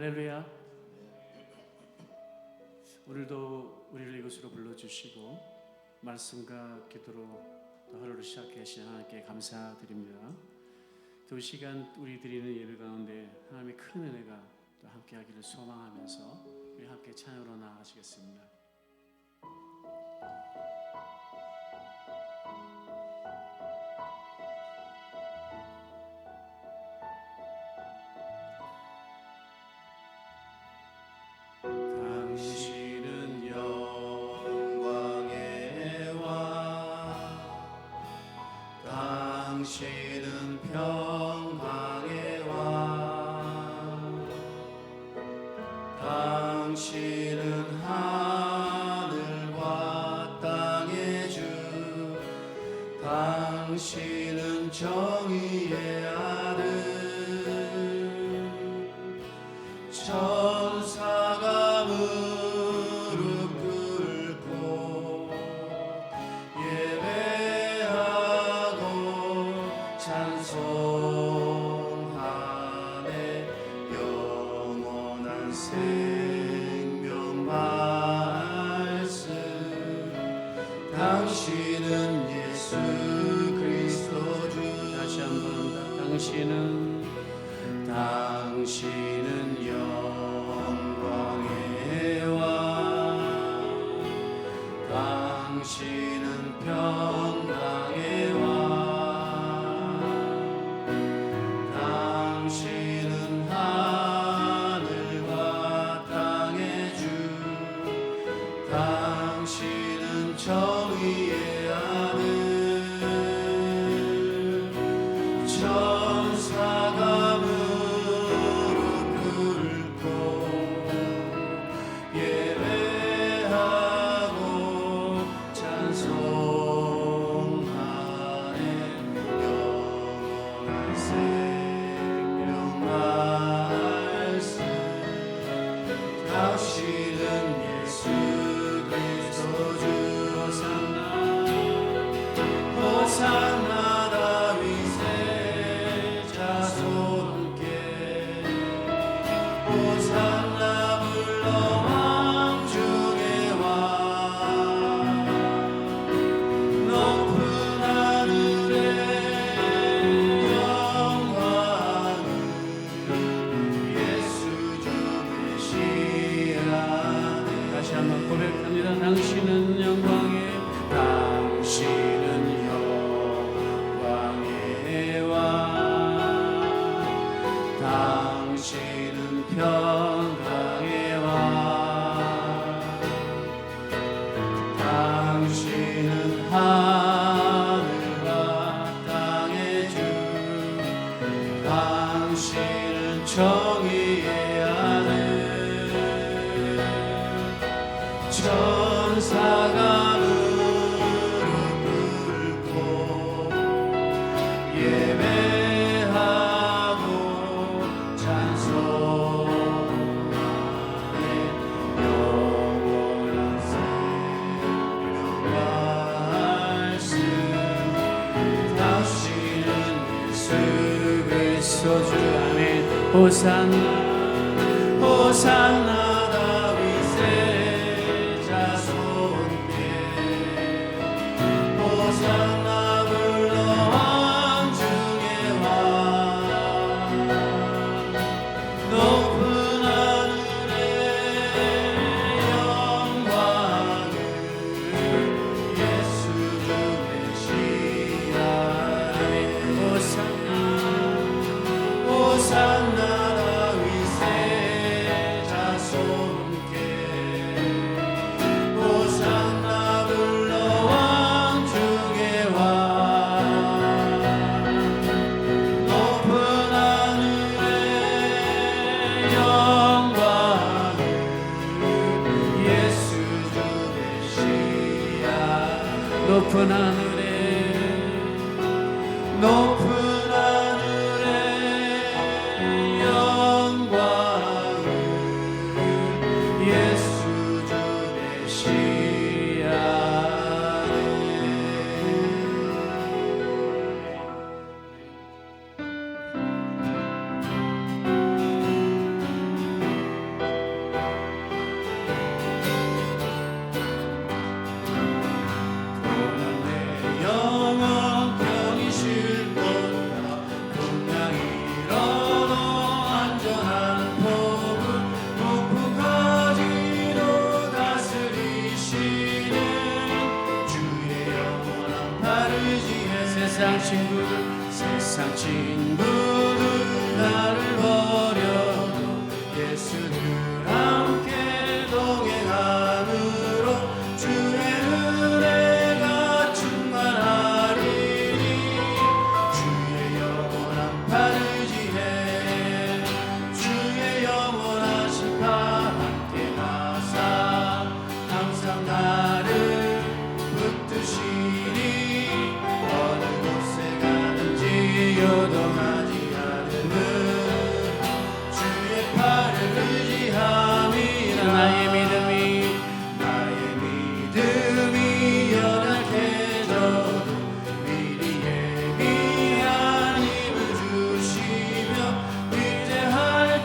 할렐루야. 오늘도 우리를 이곳으로 불러주시고 말씀과 기도로 또 하루를 시작해 주신 하나님께 감사드립니다. 또 이 시간 우리 드리는 예배 가운데 하나님의 큰 은혜가 또 함께하기를 소망하면서 우리 함께 찬양으로 나아가시겠습니다. 당신은 영광의 왕, 당신은 평강의 왕, 당신은 하늘과 땅의 주, 당신은 정의의 아들, 천사가 무릎 꿇고 예배하고 찬송하네. 영원한 생명 말씀, 당신은 예수 그리스도 주. 다시 한번 당신은 영광의 왕, 당신은 평강의 왕, 당신은 하늘과 땅의 주, 당신은 정의의 아들, 천사가 무릎 꿇고 예배하고 찬송하네. 영원한 생명 말씀, 당신은 예수 그리스도 주. 호산나 다윗의 자손께, 호산나 불러 왕 중의 왕, 높은 하늘의 영광을 예수 주 메시아네. 다시 한번 고백합니다. 당신은 영광의 왕, 당신은 평강의 왕, 당신은 하늘과 땅의 주, 당신은 정의의 아들, 천사가 무릎 꿇고 예배하고 찬송하네. 영원한 생명 말씀, 당신은 예수 그리스도 주. 아멘. 호산나 호산나 다윗의 자손께, 호산나 불러 왕 중의 왕, 높은 하늘의 영광을 예수 주 메시아네. 호산나 다윗의 자손께, 호산나 불러 왕 중의 왕, 높은 하늘의 영광을 예수 주 메시아. 높은 하늘의 영광을 예수 주 메시아네. 세상 친구들 나를 버려도 예수를 함께 동행함으로 주의 은혜가 충만하리니 주의 영원한 팔을 지해 주의 영원하신 팔 함께 하사 항상 나를 붙드시니 어느 곳에 가든지 요동하지 않으는 주의 팔을 의지함이라 나의 믿음이 연약해져도 미리 예비한 힘을 주시며 위대할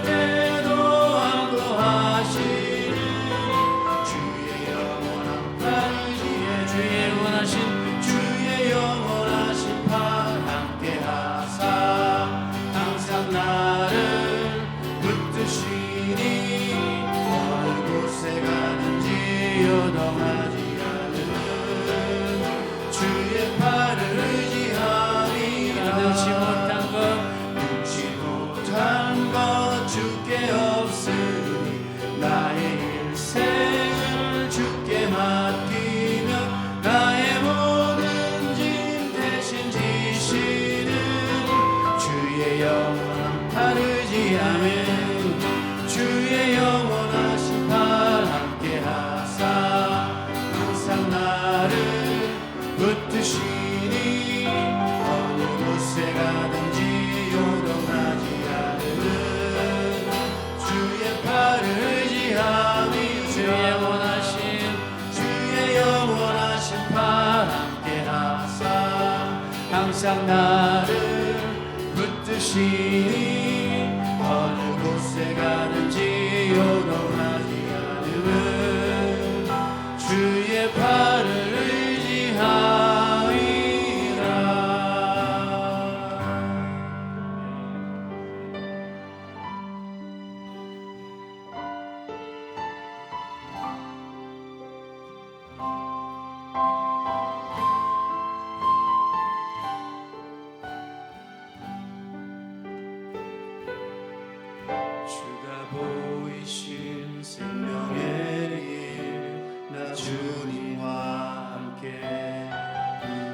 때도 안도하시는 주의 영원한 팔을 지해 주의 영원하신 팔 함께 하사 항상 나를 붙드시니 어느 곳에 가든지 요동하지 않으는 주의 팔을 의지함이라 능치 못한 것 주께 없으니 나의 일생을 주께 맡기며 나의 모든 짐 대신 지시는 주의 영원한 팔을 의지하면 주의 영원하신 팔 함께 하사 항상 나를 붙드시니 어느 곳에 가든지 요동하지 않으는 주의 팔을 의지하니 주의 영원하신 팔 함께 하사 항상 나를 붙드시니 어느 곳에 가든지 요동하지 않으는 주의 팔을 의지함이라. 주가 보이신 생명의 길 나 주님과 함께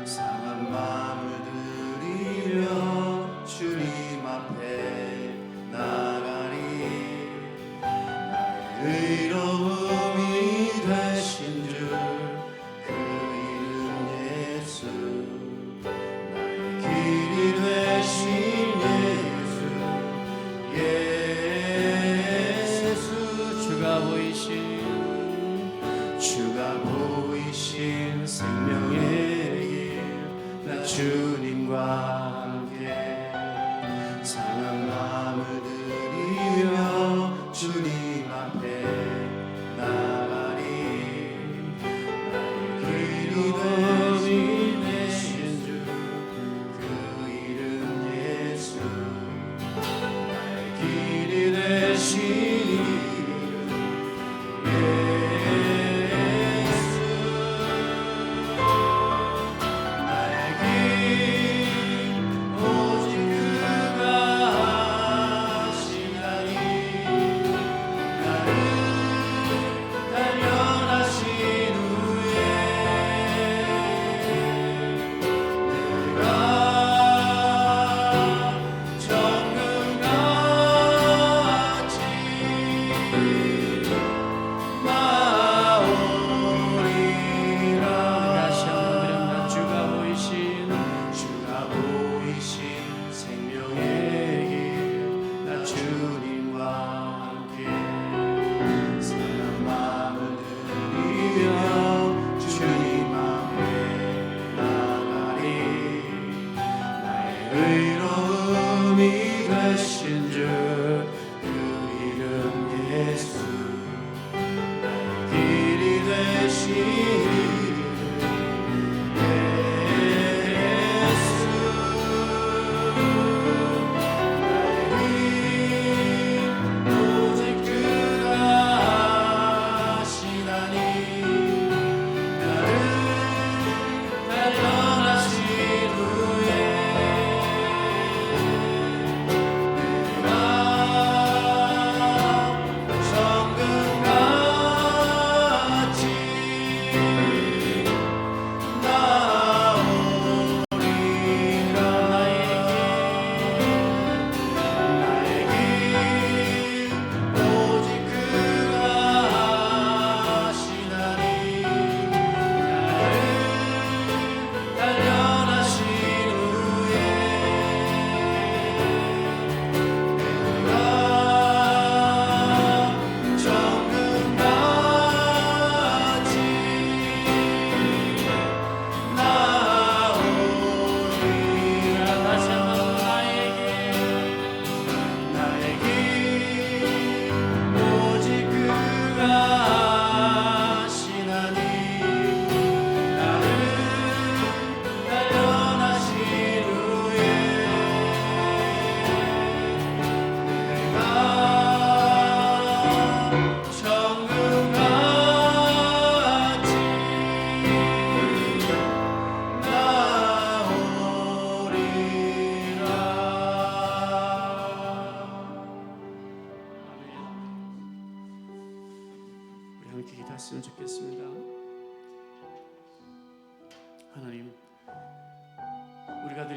상한 마음을 들이며 주님 앞에 나가리 나의 의로움이 되신 주 그 이름 예수 나의 길이 되신 예수 주가 보이신 생명의 길 나 주님과 함께 상한 마음을 들이며 주님 앞에 나가리 나의 길이 되신 주 그 이름 예수 나의 길이 되신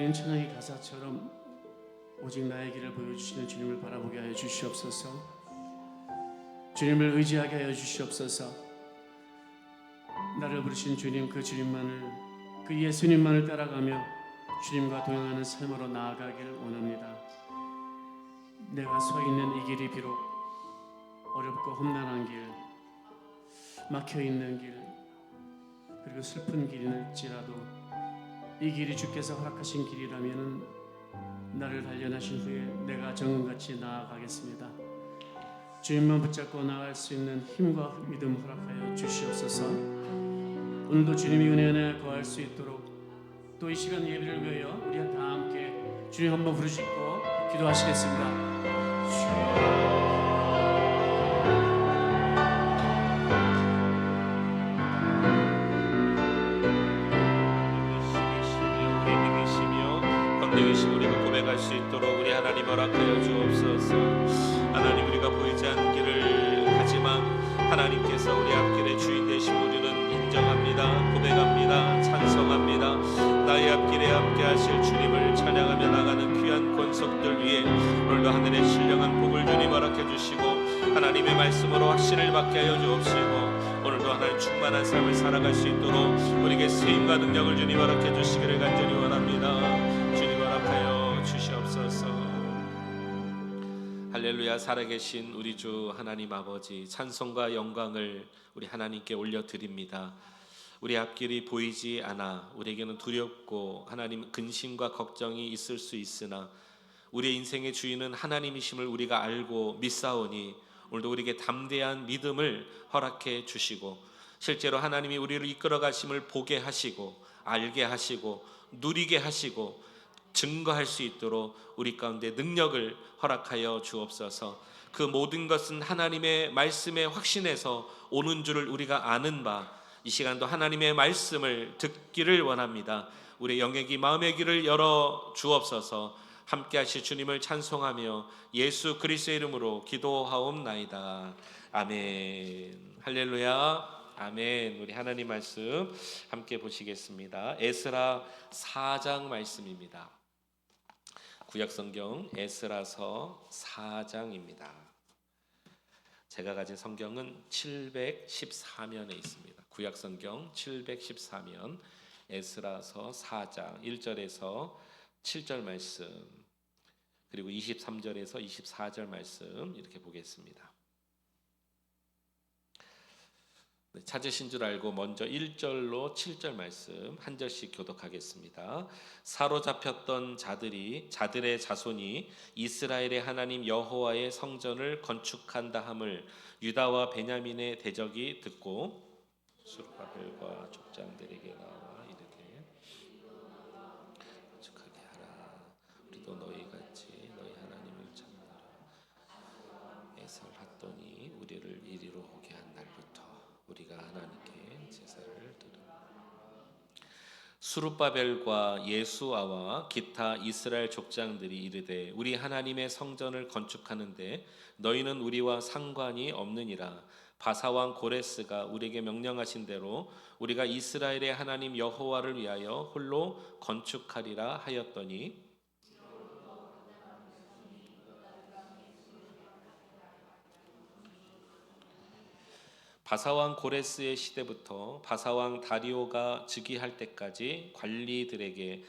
기다린 천왕의 가사처럼 오직 나의 길을 보여주시는 주님을 바라보게 하여 주시옵소서. 주님을 의지하게 하여 주시옵소서. 나를 부르신 주님, 그 주님만을, 그 예수님만을 따라가며 주님과 동행하는 삶으로 나아가기를 원합니다. 내가 서 있는 이 길이 비록 어렵고 험난한 길, 막혀있는 길, 그리고 슬픈 길일지라도 이 길이 주께서 허락하신 길이라면 나를 단련하신 후에 내가 정금같이 나아가겠습니다. 주님만 붙잡고 나아갈 수 있는 힘과 믿음 허락하여 주시옵소서. 오늘도 주님이 은혜 안에 거할 수 있도록 또 이 시간 예배를 위하여 우리 다 함께 주님 한번 부르시고 기도하시겠습니다. 우리가 고백할 수 있도록 우리 하나님 허락하여 주옵소서. 하나님, 우리가 보이지 않는 길을 하지만 하나님께서 우리 앞길의 주인 되신 우리는 인정합니다. 고백합니다. 찬송합니다. 나의 앞길에 함께 하실 주님을 찬양하며 나가는 귀한 권속들 위에 오늘도 하늘의 신령한 복을 주님 허락해 주시고 하나님의 말씀으로 확신을 받게 하여 주옵시고 오늘도 하나님 충만한 삶을 살아갈 수 있도록 우리에게 쓰임과 능력을 주님 허락해 주시기를 간절히 원합니다. 주님 허락하여 주시옵소서. 할렐루야. 살아계신 우리 주 하나님 아버지, 찬송과 영광을 우리 하나님께 올려드립니다. 우리 앞길이 보이지 않아 우리에게는 두렵고 하나님 근심과 걱정이 있을 수 있으나 우리의 인생의 주인은 하나님이심을 우리가 알고 믿사오니 오늘도 우리에게 담대한 믿음을 허락해 주시고 실제로 하나님이 우리를 이끌어 가심을 보게 하시고 알게 하시고 누리게 하시고 증거할 수 있도록 우리 가운데 능력을 허락하여 주옵소서. 그 모든 것은 하나님의 말씀에 확신해서 오는 줄을 우리가 아는 바, 이 시간도 하나님의 말씀을 듣기를 원합니다. 우리의 영의 귀, 마음의 귀를 열어 주옵소서. 함께 하실 주님을 찬송하며 예수 그리스도의 이름으로 기도하옵나이다. 아멘. 할렐루야. 아멘. 우리 하나님 말씀 함께 보시겠습니다. 에스라 4장 말씀입니다. 구약성경 에스라서 4장입니다. 제가 가진 성경은 714면에 있습니다. 구약성경 714면 에스라서 4장 1절에서 7절 말씀, 그리고 23절에서 24절 말씀 이렇게 보겠습니다. 찾으신 줄 알고 먼저 1절로 7절 말씀 한 절씩 교독하겠습니다. 사로잡혔던 자들의 자손이 이스라엘의 하나님 여호와의 성전을 건축한다 함을 유다와 베냐민의 대적이 듣고 수르바벨과 족장들에게 나와 이르되 건축하게 하라. 우리도 너희 같이 너희 하나님을 찾느라 애설했더니 우리를 이리로 오게 한 날부터 우리가 하나님께 제사를 드리라. 수르바벨과 예수아와 기타 이스라엘 족장들이 이르되 우리 하나님의 성전을 건축하는데 너희는 우리와 상관이 없느니라. 바사왕 고레스가 우리에게 명령하신 대로 우리가 이스라엘의 하나님 여호와를 위하여 홀로 건축하리라 하였더니 바사왕 고레스의 시대부터 바사왕 다리오가 즉위할 때까지 관리들에게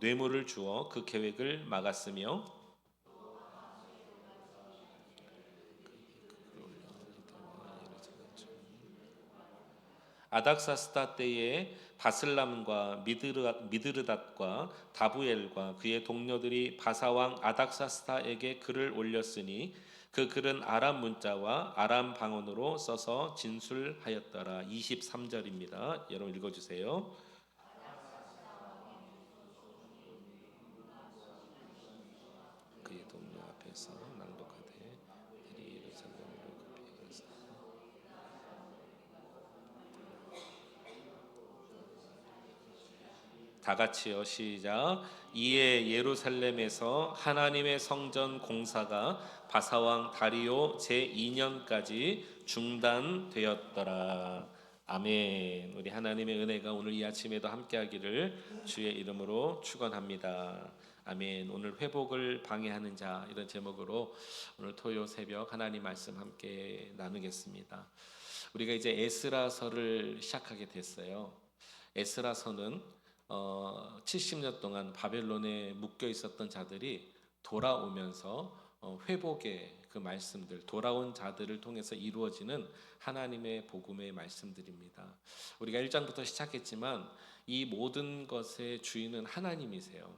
뇌물을 주어 그 계획을 막았으며 아닥사스다 때에 바슬람과 미드르닷과 다부엘과 그의 동료들이 바사왕 아닥사스다에게 글을 올렸으니 그 글은 아람 문자와 아람 방언으로 써서 진술하였더라. 23절입니다. 여러분 읽어주세요. 그의 동료 앞에서 낭독하되 이리 예루살렘으로 급히 가서 다 같이요. 시작. 이에 예루살렘에서 하나님의 성전 공사가 바사왕 다리오 제2년까지 중단되었더라. 아멘. 우리 하나님의 은혜가 오늘 이 아침에도 함께하기를 주의 이름으로 축원합니다. 아멘. 오늘 회복을 방해하는 자, 이런 제목으로 오늘 토요 새벽 하나님 말씀 함께 나누겠습니다. 우리가 이제 에스라서를 시작하게 됐어요. 에스라서는 70년 동안 바벨론에 묶여 있었던 자들이 돌아오면서 회복의 그 말씀들, 돌아온 자들을 통해서 이루어지는 하나님의 복음의 말씀들입니다. 우리가 1장부터 시작했지만 이 모든 것의 주인은 하나님이세요.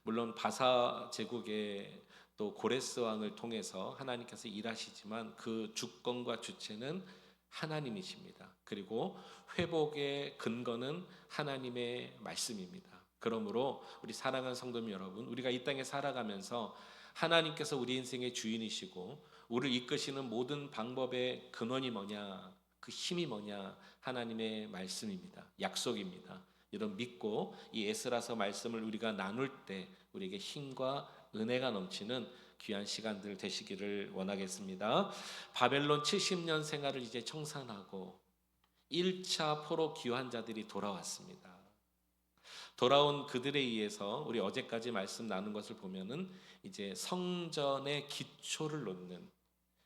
물론 바사 제국의 또 고레스 왕을 통해서 하나님께서 일하시지만 그 주권과 주체는 하나님이십니다. 그리고 회복의 근거는 하나님의 말씀입니다. 그러므로 우리 사랑하는 성도 여러분, 우리가 이 땅에 살아가면서 하나님께서 우리 인생의 주인이시고 우리를 이끄시는 모든 방법의 근원이 뭐냐, 그 힘이 뭐냐, 하나님의 말씀입니다. 약속입니다. 이런 믿고 이 에스라서 말씀을 우리가 나눌 때 우리에게 힘과 은혜가 넘치는 귀한 시간들 되시기를 원하겠습니다. 바벨론 70년 생활을 이제 청산하고 1차 포로 귀환 자들이 돌아왔습니다. 돌아온 그들에 의해서 우리 어제까지 말씀 나눈 것을 보면은 이제 성전의 기초를 놓는,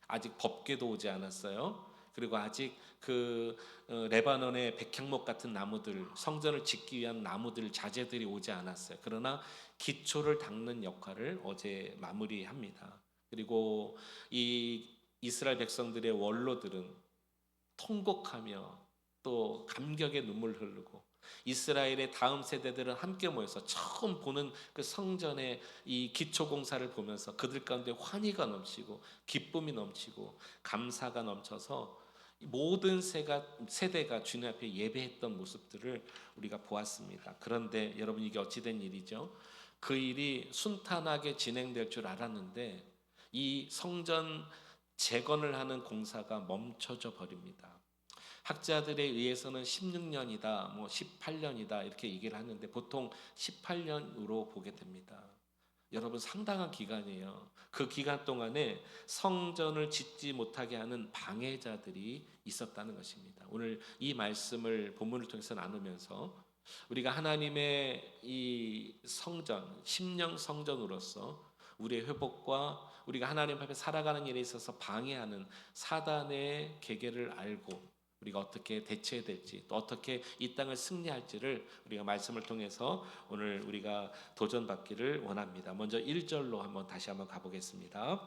아직 법궤도 오지 않았어요. 그리고 아직 그 레바논의 백향목 같은 나무들, 성전을 짓기 위한 나무들, 자재들이 오지 않았어요. 그러나 기초를 닦는 역할을 어제 마무리합니다. 그리고 이 이스라엘 백성들의 원로들은 통곡하며 또 감격의 눈물 흐르고, 이스라엘의 다음 세대들은 함께 모여서 처음 보는 그 성전의 이 기초 공사를 보면서 그들 가운데 환희가 넘치고 기쁨이 넘치고 감사가 넘쳐서 모든 세대가 주님 앞에 예배했던 모습들을 우리가 보았습니다. 그런데 여러분, 이게 어찌된 일이죠? 그 일이 순탄하게 진행될 줄 알았는데 이 성전 재건을 하는 공사가 멈춰져 버립니다. 학자들에 의해서는 16년이다, 뭐 18년이다 이렇게 얘기를 하는데 보통 18년으로 보게 됩니다. 여러분, 상당한 기간이에요. 그 기간 동안에 성전을 짓지 못하게 하는 방해자들이 있었다는 것입니다. 오늘 이 말씀을 본문을 통해서 나누면서 우리가 하나님의 이 성전, 심령 성전으로서 우리의 회복과 우리가 하나님 앞에 살아가는 일에 있어서 방해하는 사단의 계계를 알고 우리가 어떻게 대처해야 될지, 또 어떻게 이 땅을 승리할지를 우리가 말씀을 통해서 오늘 우리가 도전받기를 원합니다. 먼저 1절로 다시 한번 가보겠습니다.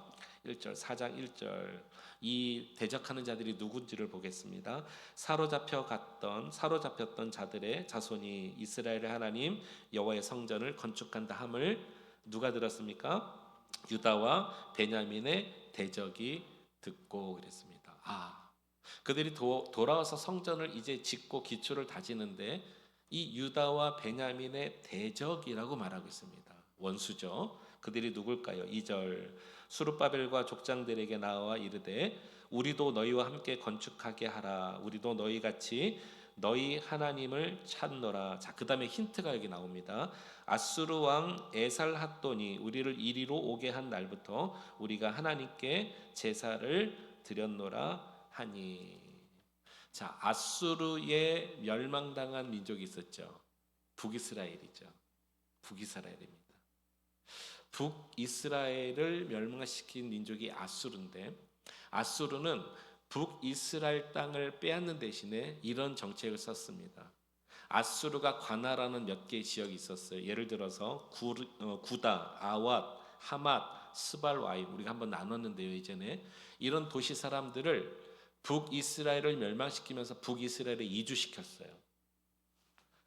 1절, 4장 1절. 이 대적하는 자들이 누군지를 보겠습니다. 사로잡혔던 자들의 자손이 이스라엘의 하나님 여호와의 성전을 건축한다 함을 누가 들었습니까? 유다와 베냐민의 대적이 듣고 그랬습니다. 그들이 돌아와서 성전을 이제 짓고 기초를 다지는데 이 유다와 베냐민의 대적이라고 말하고 있습니다. 원수죠. 그들이 누굴까요? 2절. 수룹바벨과 족장들에게 나와 이르되 우리도 너희와 함께 건축하게 하라. 우리도 너희같이 너희 하나님을 찾노라. 자, 그 다음에 힌트가 여기 나옵니다. 아수르 왕 에살핫돈이 우리를 이리로 오게 한 날부터 우리가 하나님께 제사를 드렸노라 하니. 자, 아수르에 멸망당한 민족이 있었죠. 북이스라엘이죠. 북이스라엘입니다. 북이스라엘을 멸망시킨 민족이 아수르인데, 아수르는 북이스라엘 땅을 빼앗는 대신에 이런 정책을 썼습니다. 아수르가 관할하는 몇 개의 지역이 있었어요. 예를 들어서 구다, 아왓, 하맛, 스발와임, 우리가 한번 나눴는데요, 이전에. 이런 도시 사람들을 북이스라엘을 멸망시키면서 북이스라엘에 이주시켰어요.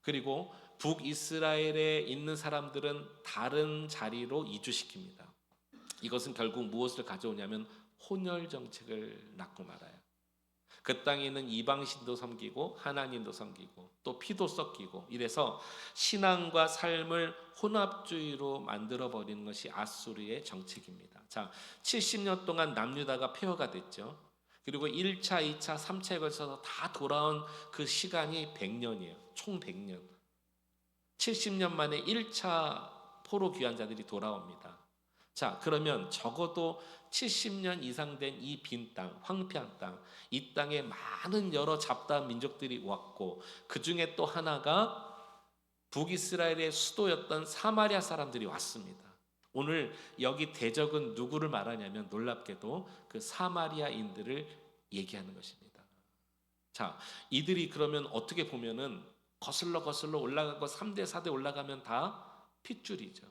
그리고 북이스라엘에 있는 사람들은 다른 자리로 이주시킵니다. 이것은 결국 무엇을 가져오냐면 혼혈 정책을 낳고 말아요. 그 땅에 있는 이방신도 섬기고 하나님도 섬기고 또 피도 섞이고, 이래서 신앙과 삶을 혼합주의로 만들어버리는 것이 아수르의 정책입니다. 자, 70년 동안 남유다가 폐허가 됐죠. 그리고 1차, 2차, 3차에 걸쳐서 다 돌아온 그 시간이 100년이에요. 총 100년. 70년 만에 1차 포로 귀환자들이 돌아옵니다. 자, 그러면 적어도 70년 이상 된 이 빈 땅, 황폐한 땅, 이 땅에 많은 여러 잡다한 민족들이 왔고, 그 중에 또 하나가 북이스라엘의 수도였던 사마리아 사람들이 왔습니다. 오늘 여기 대적은 누구를 말하냐면 놀랍게도 그 사마리아인들을 얘기하는 것입니다. 자, 이들이 그러면 어떻게 보면은 거슬러 올라가고 3대 4대 올라가면 다 핏줄이죠.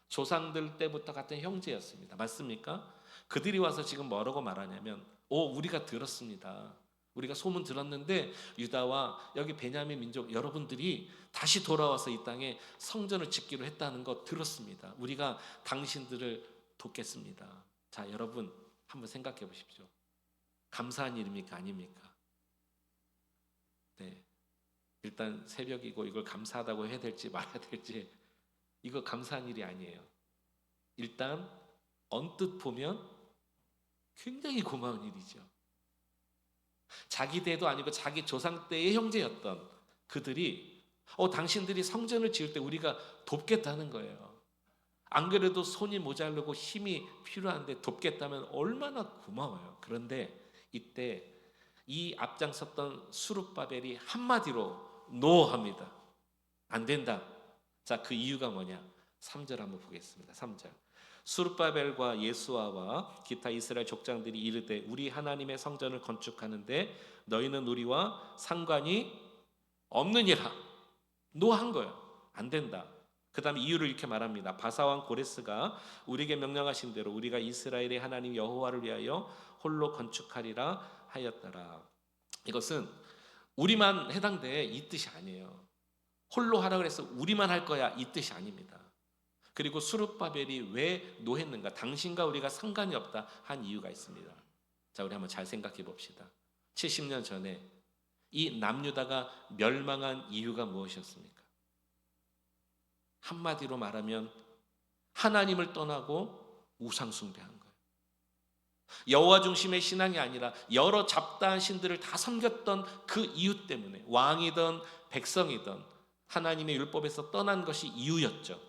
조상들 때부터 같은 형제였습니다. 맞습니까? 그들이 와서 지금 뭐라고 말하냐면 우리가 들었습니다. 우리가 소문 들었는데 유다와 여기 베냐민 민족 여러분들이 다시 돌아와서 이 땅에 성전을 짓기로 했다는 거 들었습니다. 우리가 당신들을 돕겠습니다. 자, 여러분 한번 생각해 보십시오. 감사한 일입니까? 아닙니까? 네. 일단 새벽이고 이걸 감사하다고 해야 될지 말아야 될지 이거 감사한 일이 아니에요. 일단 언뜻 보면 굉장히 고마운 일이죠. 자기 때도 아니고 자기 조상 때의 형제였던 그들이 당신들이 성전을 지을 때 우리가 돕겠다는 거예요. 안 그래도 손이 모자르고 힘이 필요한데 돕겠다면 얼마나 고마워요. 그런데 이때 이 앞장섰던 수룹바벨이 한마디로 노합니다. 안 된다. 자, 그 이유가 뭐냐? 3절 한번 보겠습니다. 3절. 수룹바벨과 예수아와 기타 이스라엘 족장들이 이르되 우리 하나님의 성전을 건축하는데 너희는 우리와 상관이 없느니라. 노한 거예요. 안 된다. 그 다음에 이유를 이렇게 말합니다. 바사왕 고레스가 우리에게 명령하신 대로 우리가 이스라엘의 하나님 여호와를 위하여 홀로 건축하리라 하였더라. 이것은 우리만 해당돼 이 뜻이 아니에요. 홀로 하라 그래서 우리만 할 거야 이 뜻이 아닙니다. 그리고 수룹바벨이 왜 노했는가? 당신과 우리가 상관이 없다 한 이유가 있습니다. 자, 우리 한번 잘 생각해 봅시다. 70년 전에 이 남유다가 멸망한 이유가 무엇이었습니까? 한마디로 말하면 하나님을 떠나고 우상 숭배한 거예요. 여호와 중심의 신앙이 아니라 여러 잡다한 신들을 다 섬겼던 그 이유 때문에 왕이든 백성이든 하나님의 율법에서 떠난 것이 이유였죠.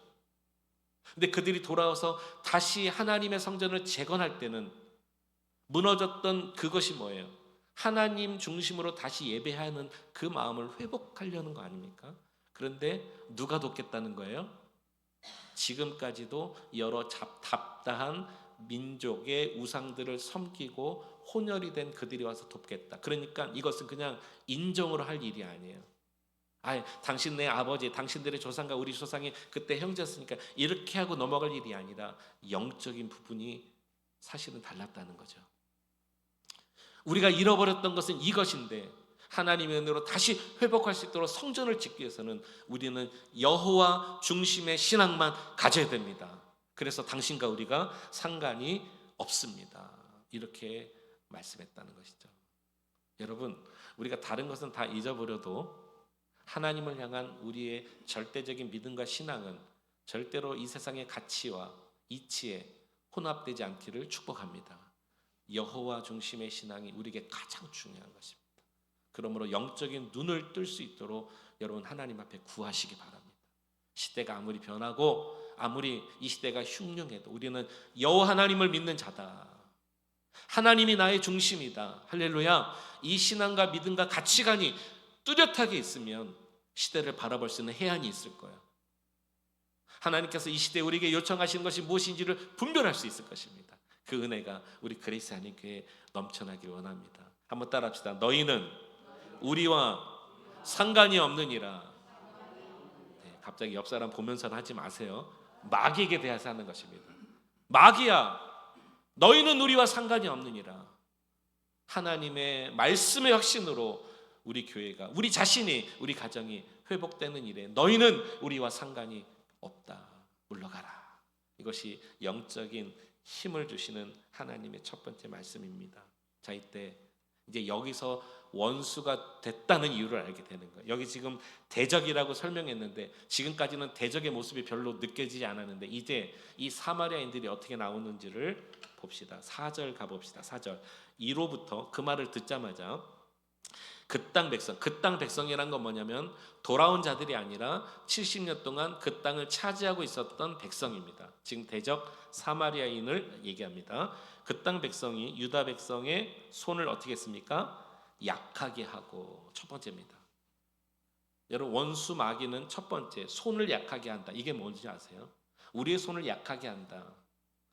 근데 그들이 돌아와서 다시 하나님의 성전을 재건할 때는 무너졌던 그것이 뭐예요? 하나님 중심으로 다시 예배하는 그 마음을 회복하려는 거 아닙니까? 그런데 누가 돕겠다는 거예요? 지금까지도 여러 잡다한 민족의 우상들을 섬기고 혼혈이 된 그들이 와서 돕겠다. 그러니까 이것은 그냥 인정으로 할 일이 아니에요. 당신네 아버지, 당신들의 조상과 우리 조상이 그때 형제였으니까 이렇게 하고 넘어갈 일이 아니라 영적인 부분이 사실은 달랐다는 거죠. 우리가 잃어버렸던 것은 이것인데 하나님의 은혜로 다시 회복할 수 있도록 성전을 짓기 위해서는 우리는 여호와 중심의 신앙만 가져야 됩니다. 그래서 당신과 우리가 상관이 없습니다. 이렇게 말씀했다는 것이죠. 여러분, 우리가 다른 것은 다 잊어버려도 하나님을 향한 우리의 절대적인 믿음과 신앙은 절대로 이 세상의 가치와 이치에 혼합되지 않기를 축복합니다. 여호와 중심의 신앙이 우리에게 가장 중요한 것입니다. 그러므로 영적인 눈을 뜰 수 있도록 여러분 하나님 앞에 구하시기 바랍니다. 시대가 아무리 변하고 아무리 이 시대가 흉흉해도 우리는 여호와 하나님을 믿는 자다. 하나님이 나의 중심이다. 할렐루야. 이 신앙과 믿음과 가치관이 뚜렷하게 있으면 시대를 바라볼 수 있는 해안이 있을 거예요. 하나님께서 이 시대에 우리에게 요청하시는 것이 무엇인지를 분별할 수 있을 것입니다. 그 은혜가 우리 그레이스 하나님 교회에 넘쳐나길 원합니다. 한번 따라합시다. 너희는 우리와 상관이 없느니라. 네, 갑자기 옆 사람 보면서 하지 마세요. 마귀에게 대해서 하는 것입니다. 마귀야, 너희는 우리와 상관이 없느니라. 하나님의 말씀의 확신으로 우리 교회가, 우리 자신이, 우리 가정이 회복되는 일에 너희는 우리와 상관이 없다. 물러가라. 이것이 영적인 힘을 주시는 하나님의 첫 번째 말씀입니다. 자, 이때 이제 여기서 원수가 됐다는 이유를 알게 되는 거예요. 여기 지금 대적이라고 설명했는데 지금까지는 대적의 모습이 별로 느껴지지 않았는데 이제 이 사마리아인들이 어떻게 나오는지를 봅시다. 4절 가봅시다. 4절 1호부터 그 말을 듣자마자 그 땅 백성, 그 땅 백성이란 건 뭐냐면 돌아온 자들이 아니라 70년 동안 그 땅을 차지하고 있었던 백성입니다. 지금 대적 사마리아인을 얘기합니다. 그 땅 백성이 유다 백성의 손을 어떻게 했습니까? 약하게 하고, 첫 번째입니다. 여러분, 원수 마귀는 첫 번째 손을 약하게 한다. 이게 뭔지 아세요? 우리의 손을 약하게 한다.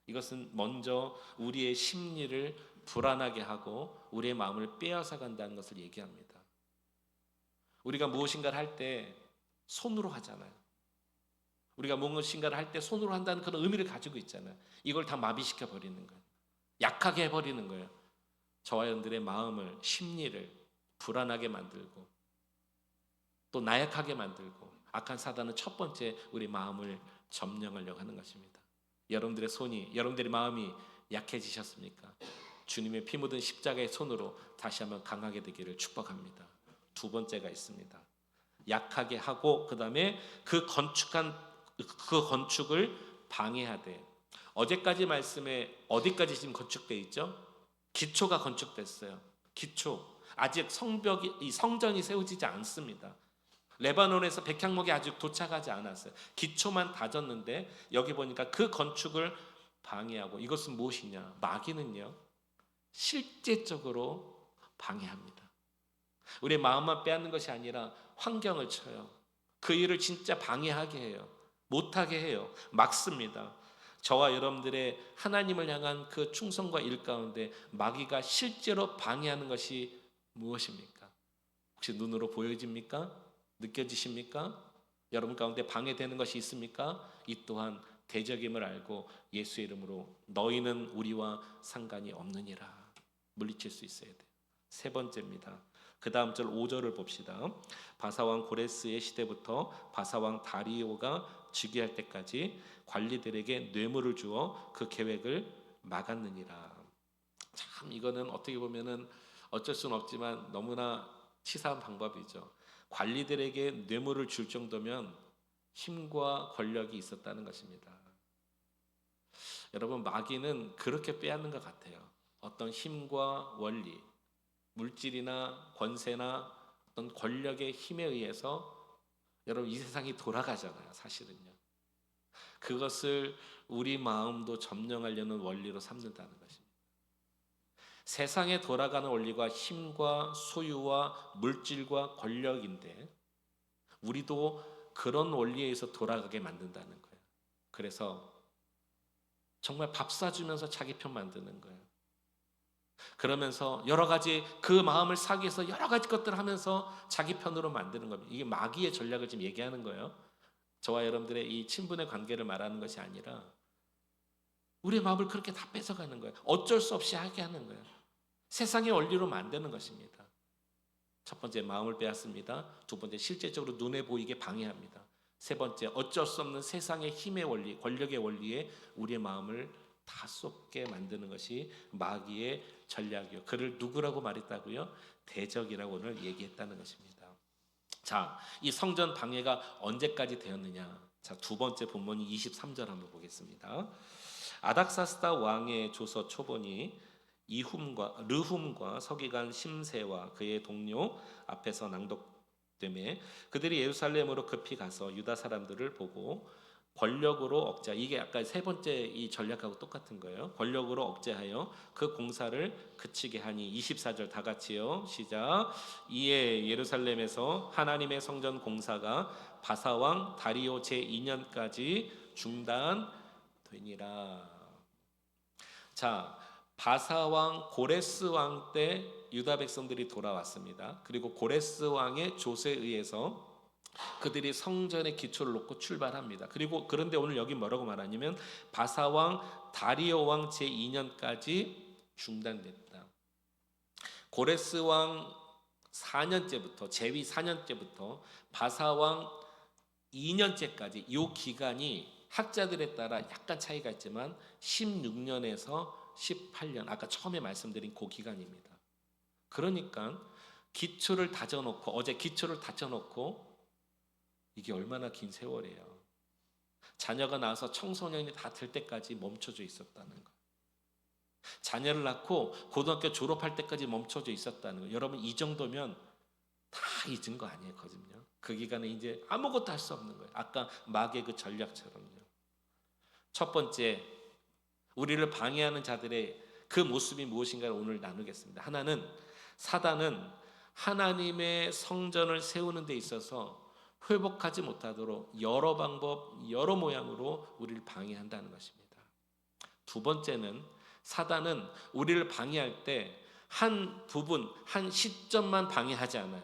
이것은 먼저 우리의 심리를 불안하게 하고 우리의 마음을 빼앗아 간다는 것을 얘기합니다. 우리가 무엇인가를 할 때 손으로 하잖아요. 우리가 무엇인가를 할 때 손으로 한다는 그런 의미를 가지고 있잖아요. 이걸 다 마비시켜 버리는 거예요. 약하게 해버리는 거예요. 저와 여러분들의 마음을, 심리를 불안하게 만들고 또 나약하게 만들고, 악한 사단은 첫 번째 우리 마음을 점령하려고 하는 것입니다. 여러분들의 손이, 여러분들의 마음이 약해지셨습니까? 주님의 피 묻은 십자가의 손으로 다시 한번 강하게 되기를 축복합니다. 두 번째가 있습니다. 약하게 하고 그 다음에 그 건축을 방해하되, 어제까지 말씀에 어디까지 지금 건축되어 있죠? 기초가 건축됐어요. 기초. 아직 이 성전이 세워지지 않습니다. 레바논에서 백향목이 아직 도착하지 않았어요. 기초만 다졌는데 여기 보니까 그 건축을 방해하고, 이것은 무엇이냐? 마귀는요, 실제적으로 방해합니다. 우리의 마음만 빼앗는 것이 아니라 환경을 쳐요. 그 일을 진짜 방해하게 해요. 못하게 해요. 막습니다. 저와 여러분들의 하나님을 향한 그 충성과 일 가운데 마귀가 실제로 방해하는 것이 무엇입니까? 혹시 눈으로 보여집니까? 느껴지십니까? 여러분 가운데 방해되는 것이 있습니까? 이 또한 대적임을 알고 예수의 이름으로 너희는 우리와 상관이 없느니라 물리칠 수 있어야 돼요. 세 번째입니다. 그 다음 절 5절을 봅시다. 바사왕 고레스의 시대부터 바사왕 다리오가 즉위할 때까지 관리들에게 뇌물을 주어 그 계획을 막았느니라. 참, 이거는 어떻게 보면은 어쩔 수는 없지만 너무나 치사한 방법이죠. 관리들에게 뇌물을 줄 정도면 힘과 권력이 있었다는 것입니다. 여러분, 마귀는 그렇게 빼앗는 것 같아요. 어떤 힘과 원리, 물질이나 권세나 어떤 권력의 힘에 의해서 여러분 이 세상이 돌아가잖아요. 사실은요. 그것을 우리 마음도 점령하려는 원리로 삼는다는 것입니다. 세상에 돌아가는 원리가 힘과 소유와 물질과 권력인데 우리도 그런 원리에 의해서 돌아가게 만든다는 거예요. 그래서 정말 밥 사주면서 자기 편 만드는 거예요. 그러면서 여러 가지 그 마음을 사기 위해서 여러 가지 것들을 하면서 자기 편으로 만드는 겁니다. 이게 마귀의 전략을 지금 얘기하는 거예요. 저와 여러분들의 이 친분의 관계를 말하는 것이 아니라 우리의 마음을 그렇게 다 뺏어가는 거예요. 어쩔 수 없이 하게 하는 거예요. 세상의 원리로 만드는 것입니다. 첫 번째, 마음을 빼앗습니다. 두 번째, 실제적으로 눈에 보이게 방해합니다. 세 번째, 어쩔 수 없는 세상의 힘의 원리, 권력의 원리에 우리의 마음을 다 쏟게 만드는 것이 마귀의 전략이요. 그를 누구라고 말했다고요? 대적이라고 오늘 얘기했다는 것입니다. 자, 이 성전 방해가 언제까지 되었느냐? 자, 두 번째 본문이 23절 한번 보겠습니다. 아닥사스다 왕의 조서 초본이 르훔과 서기관 심세와 그의 동료 앞에서 낭독되매 그들이 예루살렘으로 급히 가서 유다 사람들을 보고 권력으로 억제, 이게 아까 세 번째 이 전략하고 똑같은 거예요. 권력으로 억제하여 그 공사를 그치게 하니. 24절 다 같이요. 시작. 이에 예루살렘에서 하나님의 성전 공사가 바사왕 다리오 제2년까지 중단되니라. 자, 바사왕 고레스 왕 때 유다 백성들이 돌아왔습니다. 그리고 고레스 왕의 조세에 의해서 그들이 성전의 기초를 놓고 출발합니다. 그리고 그런데 오늘 여기 뭐라고 말하냐면 바사왕 다리오 왕 제2년까지 중단됐다. 고레스 왕 4년째부터 제위 4년째부터 바사왕 2년째까지 이 기간이 학자들에 따라 약간 차이가 있지만 16년에서 18년, 아까 처음에 말씀드린 그 기간입니다. 그러니까 기초를 다져놓고, 어제 기초를 다져놓고 이게 얼마나 긴 세월이에요. 자녀가 나와서 청소년이 다 될 때까지 멈춰져 있었다는 거예요. 자녀를 낳고 고등학교 졸업할 때까지 멈춰져 있었다는 거예요. 여러분, 이 정도면 다 잊은 거 아니거든요. 그 기간에 이제 아무것도 할 수 없는 거예요. 아까 마귀의 그 전략처럼요. 첫 번째, 우리를 방해하는 자들의 그 모습이 무엇인가를 오늘 나누겠습니다. 하나는, 사단은 하나님의 성전을 세우는 데 있어서 회복하지 못하도록 여러 방법, 여러 모양으로 우리를 방해한다는 것입니다. 두 번째는, 사단은 우리를 방해할 때 한 부분, 한 시점만 방해하지 않아요.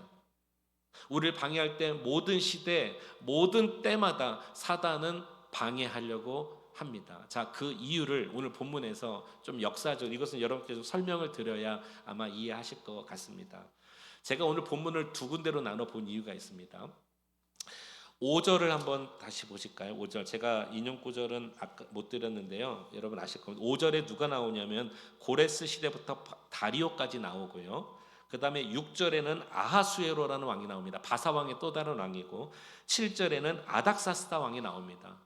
우리를 방해할 때 모든 시대, 모든 때마다 사단은 방해하려고 합니다. 자, 그 이유를 오늘 본문에서 좀 역사적으로, 이것은 여러분께 좀 설명을 드려야 아마 이해하실 것 같습니다. 제가 오늘 본문을 두 군데로 나눠 본 이유가 있습니다. 5절을 한번 다시 보실까요? 5절. 제가 인용 구절은 아까 못 드렸는데요. 여러분 아실 겁니다. 5절에 누가 나오냐면 고레스 시대부터 다리오까지 나오고요. 그 다음에 6절에는 아하수에로라는 왕이 나옵니다. 바사 왕의 또 다른 왕이고, 7절에는 아닥사스다 왕이 나옵니다.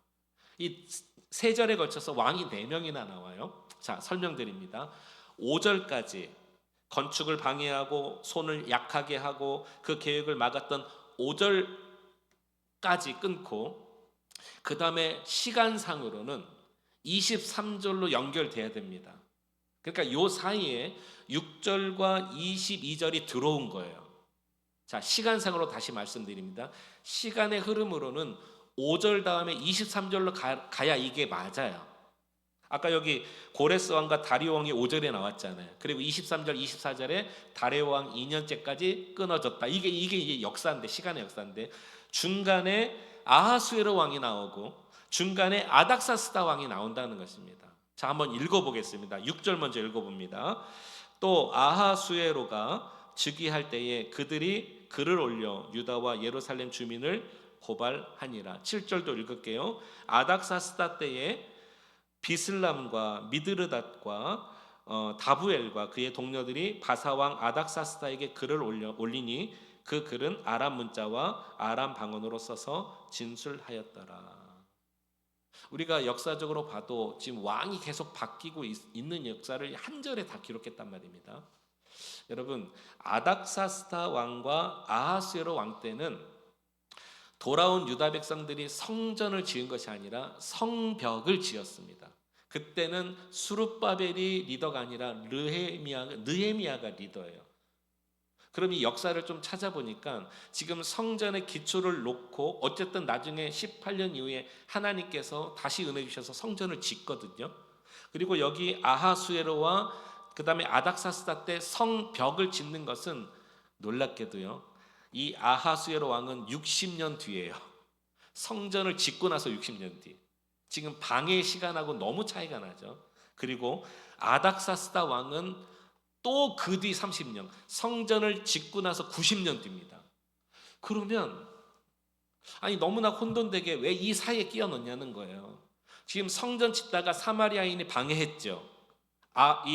이 세 절에 걸쳐서 왕이 4명이나 나와요. 자, 설명드립니다. 5절까지 건축을 방해하고 손을 약하게 하고 그 계획을 막았던 5절까지 끊고, 그 다음에 시간상으로는 23절로 연결돼야 됩니다. 그러니까 요 사이에 6절과 22절이 들어온 거예요. 자, 시간상으로 다시 말씀드립니다. 시간의 흐름으로는 5절 다음에 23절로 가야 이게 맞아요. 아까 여기 고레스 왕과 다리오 왕이 5절에 나왔잖아요. 그리고 23절, 24절에 다리오 왕 2년째까지 끊어졌다. 이게 역사인데, 시간의 역사인데, 중간에 아하수에로 왕이 나오고 중간에 아닥사스다 왕이 나온다는 것입니다. 자, 한번 읽어보겠습니다. 6절 먼저 읽어봅니다. 또 아하수에로가 즉위할 때에 그들이 글을 올려 유다와 예루살렘 주민을 고발하니라. 7절도 읽을게요. 아닥사스다 때에 비슬람과 미드르닷과 다부엘과 그의 동료들이 바사왕 아닥사스다에게 글을 올리니 그 글은 아람 문자와 아람 방언으로 써서 진술하였더라. 우리가 역사적으로 봐도 지금 왕이 계속 바뀌고 있는 역사를 한 절에 다 기록했단 말입니다. 여러분, 아닥사스다 왕과 아하수에로 왕 때는 돌아온 유다 백성들이 성전을 지은 것이 아니라 성벽을 지었습니다. 그때는 수룹바벨이 리더가 아니라 느헤미야가 리더예요. 그럼 이 역사를 좀 찾아보니까 지금 성전의 기초를 놓고 어쨌든 나중에 18년 이후에 하나님께서 다시 은혜 주셔서 성전을 짓거든요. 그리고 여기 아하수에로와 그 다음에 아닥사스다 때 성벽을 짓는 것은 놀랍게도요, 이 아하수에로 왕은 60년 뒤에요. 성전을 짓고 나서 60년 뒤. 지금 방해의 시간하고 너무 차이가 나죠. 그리고 아닥사스다 왕은 또 그 뒤 30년, 성전을 짓고 나서 90년 뒤입니다. 그러면 아니 너무나 혼돈되게 왜 이 사이에 끼워 넣냐는 거예요. 지금 성전 짓다가 사마리아인이 방해했죠.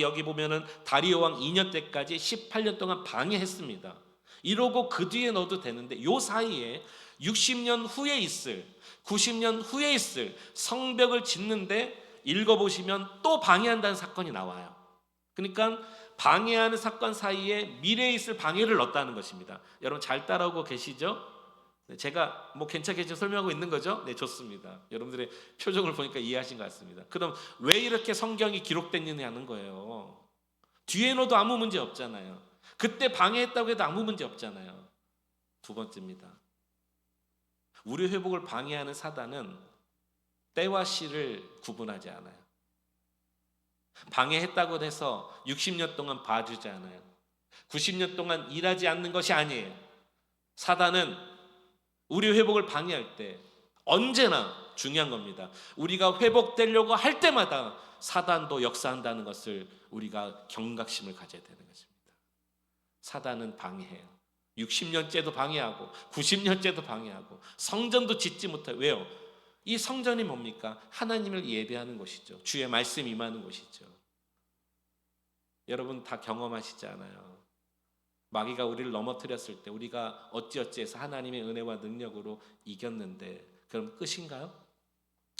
여기 보면은 다리오 왕 2년 때까지 18년 동안 방해했습니다. 이러고 그 뒤에 넣어도 되는데 요 사이에 60년 후에 있을, 90년 후에 있을 성벽을 짓는데 읽어보시면 또 방해한다는 사건이 나와요. 그러니까 방해하는 사건 사이에 미래에 있을 방해를 넣었다는 것입니다. 여러분 잘 따라오고 계시죠? 제가 괜찮게 지금 설명하고 있는 거죠? 네, 좋습니다. 여러분들의 표정을 보니까 이해하신 것 같습니다. 그럼 왜 이렇게 성경이 기록됐느냐는 거예요. 뒤에 넣어도 아무 문제 없잖아요. 그때 방해했다고 해도 아무 문제 없잖아요. 두 번째입니다. 우리 회복을 방해하는 사단은 때와 시를 구분하지 않아요. 방해했다고 해서 60년 동안 봐주지 않아요. 90년 동안 일하지 않는 것이 아니에요. 사단은 우리 회복을 방해할 때 언제나 중요한 겁니다. 우리가 회복되려고 할 때마다 사단도 역사한다는 것을 우리가 경각심을 가져야 되는 것입니다. 사단은 방해해요. 60년째도 방해하고 90년째도 방해하고 성전도 짓지 못해요. 왜요? 이 성전이 뭡니까? 하나님을 예배하는 곳이죠. 주의 말씀 임하는 곳이죠. 여러분 다 경험하시지 않아요? 마귀가 우리를 넘어뜨렸을 때 우리가 어찌어찌해서 하나님의 은혜와 능력으로 이겼는데 그럼 끝인가요?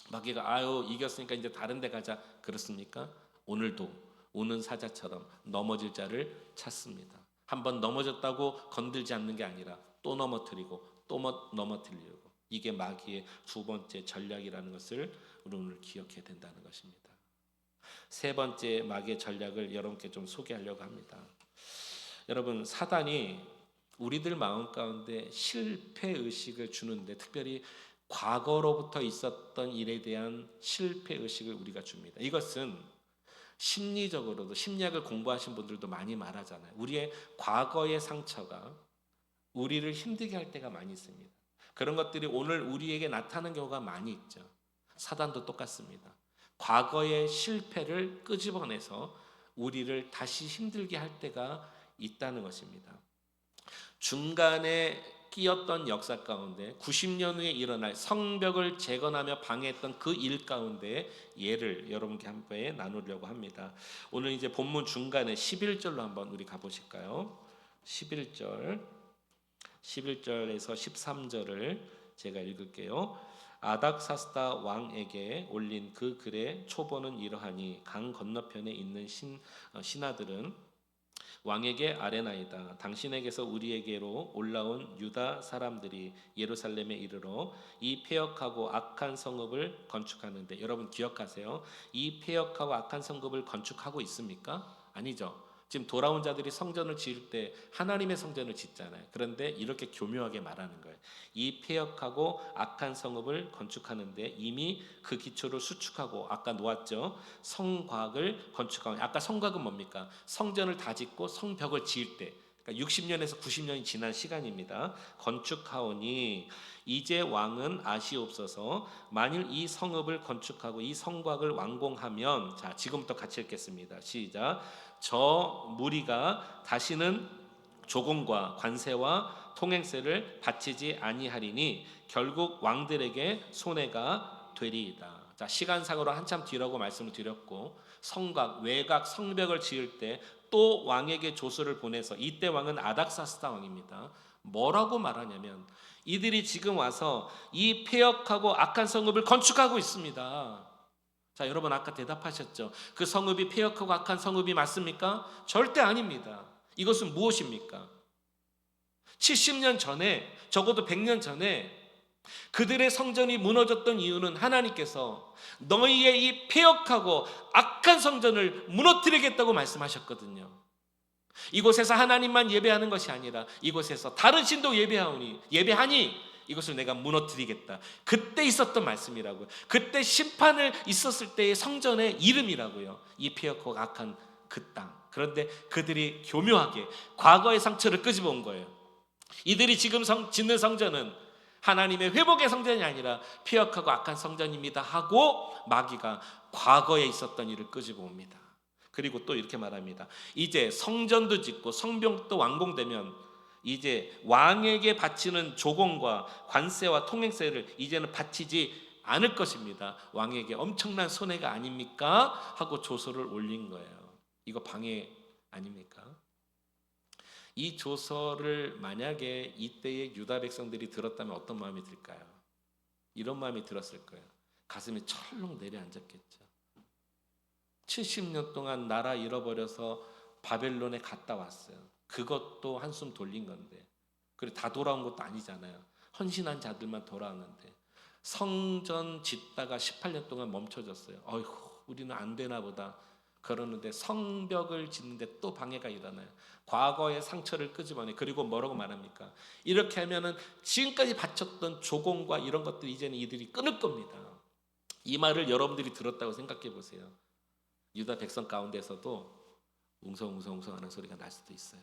마귀가 이겼으니까 이제 다른 데 가자 그렇습니까? 오늘도 우는 사자처럼 넘어질 자를 찾습니다. 한번 넘어졌다고 건들지 않는 게 아니라 또 넘어뜨리고 또 넘어뜨리려고. 이게 마귀의 두 번째 전략이라는 것을 우리 오늘 기억해야 된다는 것입니다. 세 번째 마귀의 전략을 여러분께 좀 소개하려고 합니다. 여러분, 사단이 우리들 마음 가운데 실패 의식을 주는데, 특별히 과거로부터 있었던 일에 대한 실패 의식을 우리가 줍니다. 이것은 심리적으로도, 심리학을 공부하신 분들도 많이 말하잖아요. 우리의 과거의 상처가 우리를 힘들게 할 때가 많이 있습니다. 그런 것들이 오늘 우리에게 나타나는 경우가 많이 있죠. 사단도 똑같습니다. 과거의 실패를 끄집어내서 우리를 다시 힘들게 할 때가 있다는 것입니다. 중간에 끼었던 역사 가운데 90년 후에 일어날 성벽을 재건하며 방해했던 그 일 가운데 예를 여러분께 함께 나누려고 합니다. 오늘 이제 본문 중간에 11절로 한번 우리 가보실까요? 11절에서 13절을 제가 읽을게요. 아닥사스다 왕에게 올린 그 글의 초본은 이러하니, 강 건너편에 있는 신하들은 왕에게 아뢰나이다. 당신에게서 우리에게로 올라온 유다 사람들이 예루살렘에 이르러 이 패역하고 악한 성읍을 건축하는데, 여러분 기억하세요. 이 패역하고 악한 성읍을 건축하고 있습니까? 아니죠. 지금 돌아온 자들이 성전을 지을 때 하나님의 성전을 짓잖아요. 그런데 이렇게 교묘하게 말하는 거예요. 이 패역하고 악한 성읍을 건축하는데 이미 그 기초를 수축하고, 아까 놓았죠. 성곽을 건축하고. 아까 성곽은 뭡니까? 성전을 다 짓고 성벽을 지을 때, 그러니까 60년에서 90년이 지난 시간입니다. 건축하오니 이제 왕은 아시옵소서. 만일 이 성읍을 건축하고 이 성곽을 완공하면, 자 지금부터 같이 읽겠습니다. 시작. 저 무리가 다시는 조공과 관세와 통행세를 바치지 아니하리니 결국 왕들에게 손해가 되리이다. 자, 시간상으로 한참 뒤라고 말씀을 드렸고, 성곽, 외곽, 성벽을 지을 때 또 왕에게 조서를 보내서, 이때 왕은 아닥사스다 왕입니다. 뭐라고 말하냐면, 이들이 지금 와서 이 패역하고 악한 성읍을 건축하고 있습니다. 자, 여러분 아까 대답하셨죠? 그 성읍이 패역하고 악한 성읍이 맞습니까? 절대 아닙니다. 이것은 무엇입니까? 70년 전에, 적어도 100년 전에 그들의 성전이 무너졌던 이유는 하나님께서 너희의 이 패역하고 악한 성전을 무너뜨리겠다고 말씀하셨거든요. 이곳에서 하나님만 예배하는 것이 아니라 이곳에서 다른 신도 예배하니 이것을 내가 무너뜨리겠다. 그때 있었던 말씀이라고요. 그때 심판을 있었을 때의 성전의 이름이라고요. 이 패역하고 악한 그 땅. 그런데 그들이 교묘하게 과거의 상처를 끄집어 온 거예요. 이들이 지금 짓는 성전은 하나님의 회복의 성전이 아니라 패역하고 악한 성전입니다 하고, 마귀가 과거에 있었던 일을 끄집어 옵니다. 그리고 또 이렇게 말합니다. 이제 성전도 짓고 성벽도 완공되면 이제 왕에게 바치는 조공과 관세와 통행세를 이제는 바치지 않을 것입니다. 왕에게 엄청난 손해가 아닙니까? 하고 조서를 올린 거예요. 이거 방해 아닙니까? 이 조서를 만약에 이때의 유다 백성들이 들었다면 어떤 마음이 들까요? 이런 마음이 들었을 거예요. 가슴이 철렁 내려앉았겠죠. 70년 동안 나라 잃어버려서 바벨론에 갔다 왔어요. 그것도 한숨 돌린 건데, 그리고 다 돌아온 것도 아니잖아요. 헌신한 자들만 돌아왔는데, 성전 짓다가 18년 동안 멈춰졌어요. 어이구, 우리는 안 되나 보다 그러는데 성벽을 짓는데 또 방해가 일어나요. 과거의 상처를 끄집어내. 그리고 뭐라고 말합니까? 이렇게 하면은 지금까지 바쳤던 조공과 이런 것들 이제는 이들이 끊을 겁니다. 이 말을 여러분들이 들었다고 생각해 보세요. 유다 백성 가운데서도 웅성웅성 하는 소리가 날 수도 있어요.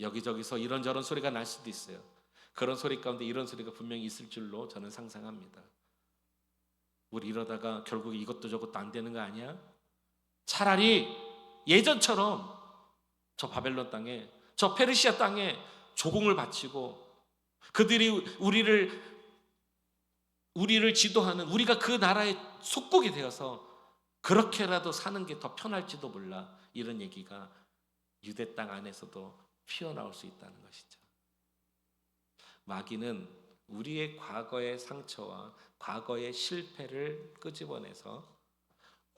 여기저기서 이런저런 소리가 날 수도 있어요. 그런 소리 가운데 이런 소리가 분명히 있을 줄로 저는 상상합니다. 우리 이러다가 결국에 이것도 저것도 안 되는 거 아니야? 차라리 예전처럼 저 바벨론 땅에, 저 페르시아 땅에 조공을 바치고 그들이 우리를 지도하는, 우리가 그 나라의 속국이 되어서 그렇게라도 사는 게 더 편할지도 몰라. 이런 얘기가 유대 땅 안에서도 피어나올 수 있다는 것이죠. 마귀는 우리의 과거의 상처와 과거의 실패를 끄집어내서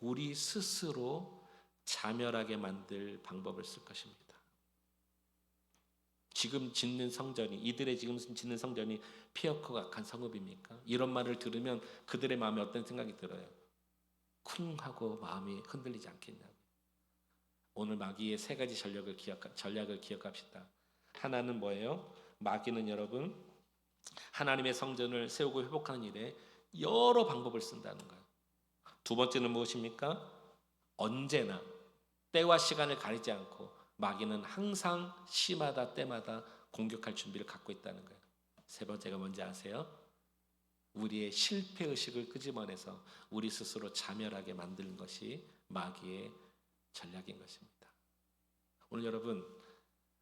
우리 스스로 자멸하게 만들 방법을 쓸 것입니다. 지금 짓는 성전이, 이들의 지금 짓는 성전이 피어커가 악한 성읍입니까? 이런 말을 들으면 그들의 마음에 어떤 생각이 들어요? 쿵 하고 마음이 흔들리지 않겠냐고. 오늘 마귀의 세 가지 전략을 기억합시다. 하나는 뭐예요? 마귀는 여러분 하나님의 성전을 세우고 회복하는 일에 여러 방법을 쓴다는 거예요. 두 번째는 무엇입니까? 언제나 때와 시간을 가리지 않고 마귀는 항상 시마다 때마다 공격할 준비를 갖고 있다는 거예요. 세 번째가 뭔지 아세요? 우리의 실패의식을 끄집어내서 우리 스스로 자멸하게 만드는 것이 마귀의 전략인 것입니다. 오늘 여러분,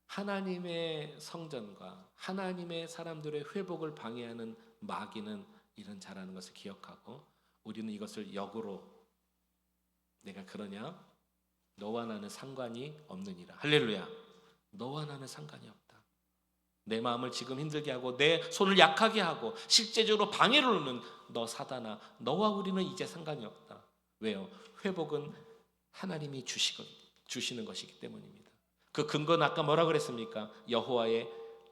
하나님의 성전과 하나님의 사람들의 회복을 방해하는 마귀는 이런 잘하는 것을 기억하고 우리는 이것을 역으로 내가 그러냐? 너와 나는 상관이 없느니라. 할렐루야. 너와 나는 상관이 없다. 내 마음을 지금 힘들게 하고 내 손을 약하게 하고 실제적으로 방해를 놓는 너 사단아, 너와 우리는 이제 상관이 없다. 왜요? 회복은 하나님이 주시는 것이기 때문입니다. 그 근거는 아까 뭐라 그랬습니까? 여호와의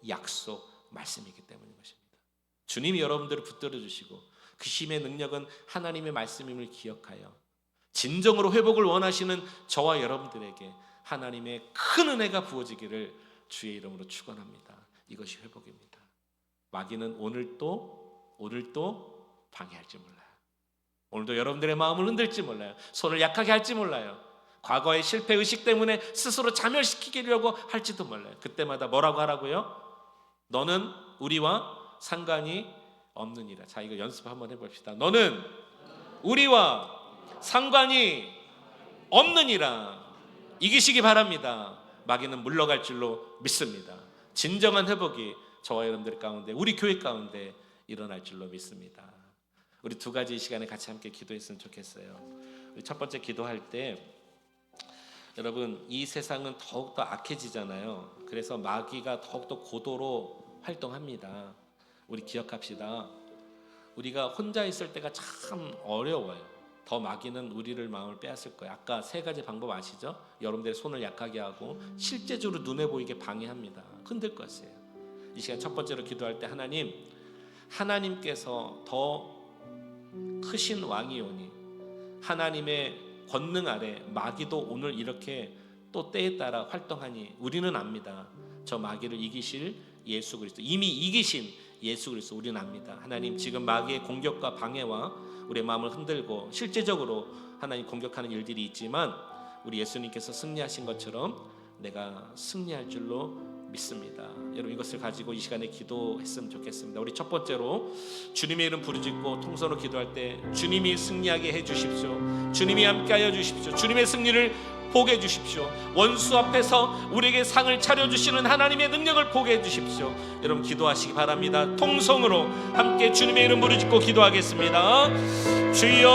약속 말씀이기 때문인 것입니다. 주님이 여러분들을 붙들어 주시고 그 힘의 능력은 하나님의 말씀임을 기억하여 진정으로 회복을 원하시는 저와 여러분들에게 하나님의 큰 은혜가 부어지기를 주의 이름으로 축원합니다. 이것이 회복입니다. 마귀는 오늘도 방해할지 몰라요. 오늘도 여러분들의 마음을 흔들지 몰라요. 손을 약하게 할지 몰라요. 과거의 실패 의식 때문에 스스로 자멸시키려고 할지도 몰라요. 그때마다 뭐라고 하라고요? 너는 우리와 상관이 없느니라. 자, 이거 연습 한번 해봅시다. 너는 우리와 상관이 없느니라. 이기시기 바랍니다. 마귀는 물러갈 줄로 믿습니다. 진정한 회복이 저와 여러분들 가운데, 우리 교회 가운데 일어날 줄로 믿습니다. 우리 두 가지 이 시간에 같이 함께 기도했으면 좋겠어요. 우리 첫 번째 기도할 때 여러분, 이 세상은 더욱더 악해지잖아요. 그래서 마귀가 더욱더 고도로 활동합니다. 우리 기억합시다. 우리가 혼자 있을 때가 참 어려워요. 더 마귀는 우리를 마음을 빼앗을 거예요. 아까 세 가지 방법 아시죠? 여러분들의 손을 약하게 하고 실제적으로 눈에 보이게 방해합니다. 흔들 것이에요. 이 시간 첫 번째로 기도할 때 하나님께서 더 크신 왕이오니 하나님의 권능 아래 마귀도 오늘 이렇게 또 때에 따라 활동하니 우리는 압니다. 저 마귀를 이기실 예수 그리스도, 이미 이기신 예수 그리스도 우리는 압니다. 하나님, 지금 마귀의 공격과 방해와 우리의 마음을 흔들고 실제적으로 하나님 공격하는 일들이 있지만 우리 예수님께서 승리하신 것처럼 내가 승리할 줄로 믿습니다. 여러분, 이것을 가지고 이 시간에 기도했으면 좋겠습니다. 우리 첫 번째로 주님의 이름 부르짖고 통성으로 기도할 때 주님이 승리하게 해주십시오. 주님이 함께하여 주십시오. 주님의 승리를 보게 해주십시오. 원수 앞에서 우리에게 상을 차려주시는 하나님의 능력을 보게 해주십시오. 여러분, 기도하시기 바랍니다. 통성으로 함께 주님의 이름 부르짖고 기도하겠습니다. 주여,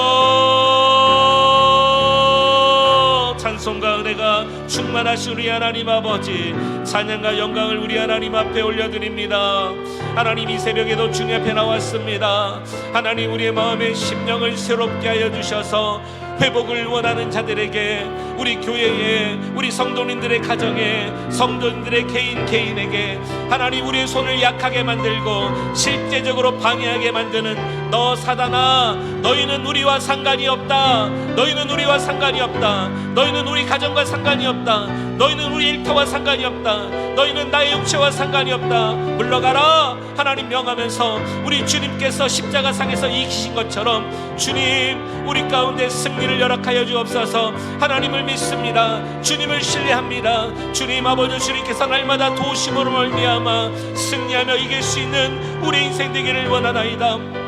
찬송과 은혜가 충만하신 우리 하나님 아버지, 찬양과 영광을 우리 하나님 앞에 올려드립니다. 하나님, 이 새벽에도 주님 앞에 나왔습니다. 하나님, 우리의 마음의 심령을 새롭게 하여 주셔서 회복을 원하는 자들에게, 우리 교회에, 우리 성도님들의 가정에, 성도님들의 개인에게 하나님, 우리의 손을 약하게 만들고 실제적으로 방해하게 만드는 너 사단아, 너희는 우리와 상관이 없다. 너희는 우리와 상관이 없다. 너희는 우리 가정과 상관이 없다. 너희는 우리 일터와 상관이 없다. 너희는 나의 육체와 상관이 없다. 물러가라. 하나님 명하면서 우리 주님께서 십자가상에서 이기신 것처럼 주님, 우리 가운데 승리를 허락하여 주옵소서. 하나님을 믿습니다. 주님을 신뢰합니다. 주님 아버지, 주님께서 날마다 도우심으로 말미암아 승리하며 이길 수 있는 우리 인생 되기를 원하나이다.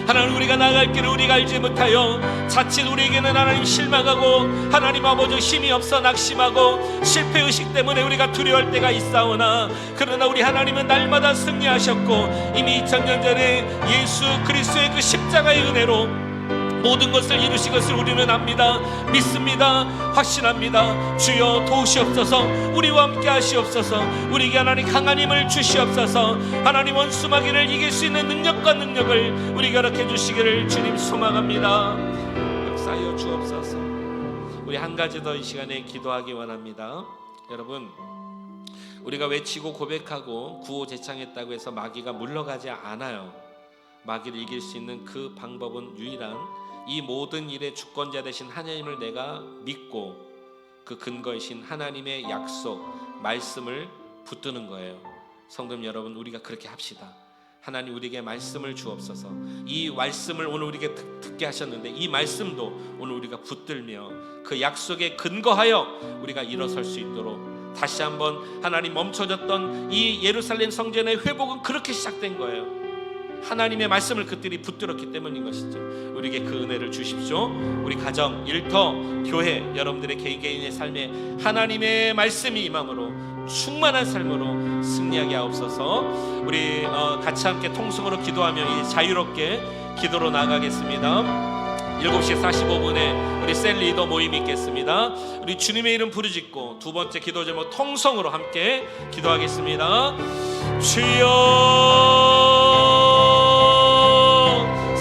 하나님, 우리가 나아갈 길을 우리가 알지 못하여 자칫 우리에게는 하나님 실망하고 하나님 아버지 힘이 없어 낙심하고 실패의식 때문에 우리가 두려워할 때가 있사오나, 그러나 우리 하나님은 날마다 승리하셨고 이미 2000년 전에 예수 그리스도의 그 십자가의 은혜로 모든 것을 이루신 것을 우리는 압니다. 믿습니다. 확신합니다. 주여 도우시옵소서. 우리와 함께 하시옵소서. 우리에게 하나님 강한 힘을 주시옵소서. 하나님, 원수 마귀를 이길 수 있는 능력을 우리가 허락해 주시기를 주님 소망합니다. 역사하여 주옵소서. 우리 한 가지 더 이 시간에 기도하기 원합니다. 여러분, 우리가 외치고 고백하고 구호제창했다고 해서 마귀가 물러가지 않아요. 마귀를 이길 수 있는 그 방법은 유일한 이 모든 일의 주권자 되신 하나님을 내가 믿고 그 근거이신 하나님의 약속, 말씀을 붙드는 거예요. 성도 여러분, 우리가 그렇게 합시다. 하나님 우리에게 말씀을 주옵소서. 이 말씀을 오늘 우리에게 듣게 하셨는데 이 말씀도 오늘 우리가 붙들며 그 약속에 근거하여 우리가 일어설 수 있도록 다시 한번 하나님 멈춰졌던 이 예루살렘 성전의 회복은 그렇게 시작된 거예요. 하나님의 말씀을 그들이 붙들었기 때문인 것이죠. 우리에게 그 은혜를 주십시오. 우리 가정, 일터, 교회, 여러분들의 개인의 삶에 하나님의 말씀이 임함으로 충만한 삶으로 승리하게 하옵소서. 우리 같이 함께 통성으로 기도하며 자유롭게 기도로 나가겠습니다. 7시 45분에 우리 셀 리더 모임이 있겠습니다. 우리 주님의 이름 부르짖고 두 번째 기도 제목 통성으로 함께 기도하겠습니다. 주여,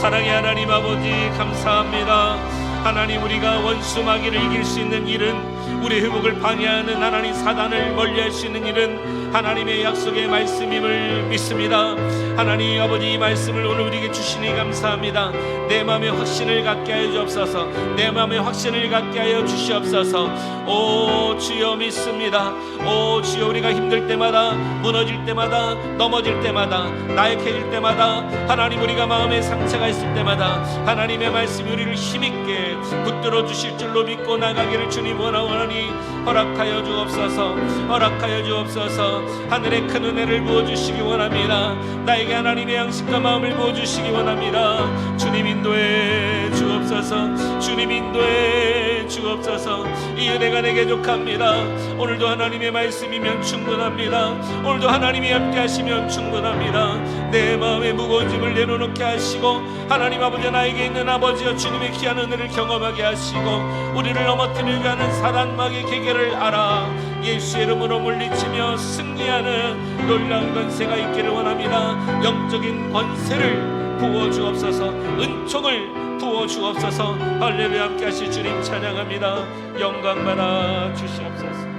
사랑의 하나님 아버지 감사합니다. 하나님, 우리가 원수 마귀를 이길 수 있는 일은, 우리 회복을 방해하는 하나님 사단을 멀리할 수 있는 일은 하나님의 약속의 말씀임을 믿습니다. 하나님 아버지, 이 말씀을 오늘 우리에게 주시니 감사합니다. 내 마음에 확신을 갖게 하여 주옵소서. 내 마음에 확신을 갖게 하여 주시옵소서. 오 주여, 믿습니다. 오 주여, 우리가 힘들 때마다, 무너질 때마다, 넘어질 때마다, 나약해질 때마다, 하나님 우리가 마음에 상처가 있을 때마다 하나님의 말씀이 우리를 힘있게 붙들어 주실 줄로 믿고 나가기를 주님 원하오니 허락하여 주옵소서. 허락하여 주옵소서. 하늘의 큰 은혜를 부어주시기 원합니다. 나에게 하나님의 양식과 마음을 부어주시기 원합니다. 주님 인도해 주옵소서. 주님 인도해 주옵소서. 이 은혜가 내게 족합니다. 오늘도 하나님의 말씀이면 충분합니다. 오늘도 하나님이 함께 하시면 충분합니다. 내 마음의 무거운 짐을 내려놓게 하시고 하나님 아버지, 나에게 있는 아버지여 주님의 귀한 은혜를 경험하게 하시고 우리를 넘어뜨리려 하는 사단 마귀의 계계를 알아 예수의 이름으로 물리치며 승리하는 놀라운 권세가 있기를 원합니다. 영적인 권세를 부어주옵소서. 은총을 부어주옵소서. 할렐루야. 함께 하실 주님 찬양합니다. 영광 받아 주시옵소서.